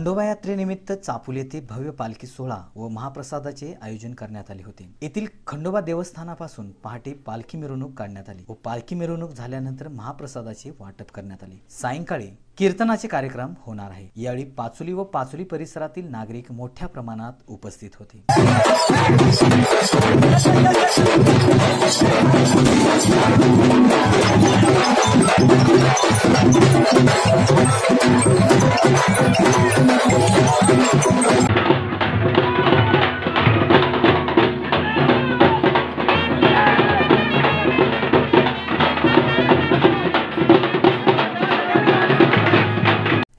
खंडोबा यात्रेनिमित्त चापोली येथे भव्य पालखी सोहळा व महाप्रसादाचे आयोजन करण्यात आले होते। येथील खंडोबा देवस्थानापासून पहाटे पालखी मिरवणूक काढण्यात आली व पालखी मिरवणूक झाल्यानंतर महाप्रसादाचे वाटप करण्यात आले। सायंकाळी कीर्तनाचे कार्यक्रम होणार आहे। यावेळी पाचोली व पाचोली परिसरातील नागरिक मोठ्या प्रमाणात उपस्थित होते।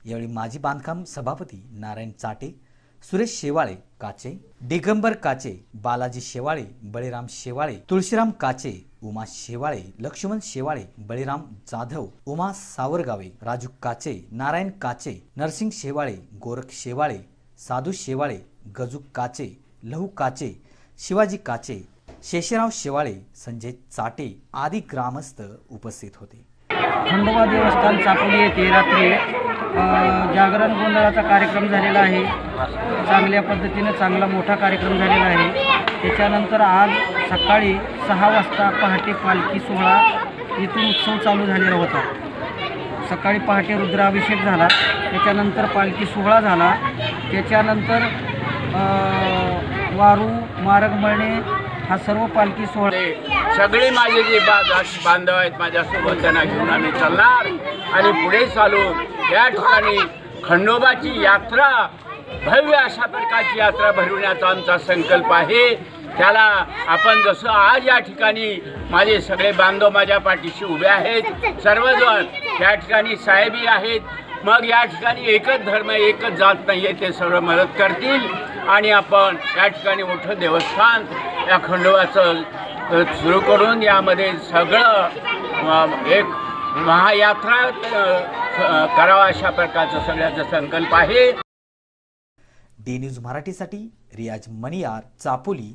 यावेळी माजी बांधकाम सभापती नारायण चाटे, सुरेश शेवाळे काचे, दिगंबर काचे, बालाजी शेवाळे, बळीराम शेवाळे, तुळशीराम काचे, उमा शेवाळे, लक्ष्मण शेवाळे, बळीराम जाधव, उमा सावरगावे, राजू काचे, नारायण काचे, नरसिंग शेवाळे, गोरख शेवाळे, साधू शेवाळे, गजू काचे, लहू काचे, शिवाजी काचे, शेषराव शेवाळे, संजय चाटे आदी ग्रामस्थ उपस्थित होते। खंडोबा देवस्थान चापोली येथे रात्री जागरण गोंधळाचा कार्यक्रम झालेला आहे। चांगल्या पद्धतीने चांगला मोठा कार्यक्रम झालेला आहे। त्याच्यानंतर आज सकाळी 6 वाजता पहाटे पालखी सोहळा इथून उत्सव चालू झालेला होता। सकाळी पहाटे रुद्राभिषेक झाला, त्याच्यानंतर पालखी सोहळा झाला, त्याच्यानंतर वारू मार्ग मळणे हा सर्व पालखी सोहळा सगळे माझे जे बांधव आहेत माझ्यासोबत त्यांना घेऊन आम्ही चालणार आणि पुढे चालून या ठिकाणी खंडोबाची यात्रा भव्य अशा प्रकारची यात्रा भरवण्याचा आमचा संकल्प आहे। त्याला आपण जसं आज या ठिकाणी माझे सगळे बांधव माझ्या पाठीशी उभे आहेत, सर्वजण या ठिकाणी साहेबी आहेत, मग या ठिकाणी एकच धर्म एकच जात नाही आहे, ते सर्व मदत करतील आणि आपण या ठिकाणी मोठं देवस्थान या खंडोबाचं सुरू करून यामध्ये सगळं एक महायात्रा करावा अशा प्रकारचा सगळ्याचा संकल्प आहे। डी न्यूज मराठीसाठी रियाज मणियार, चापोली।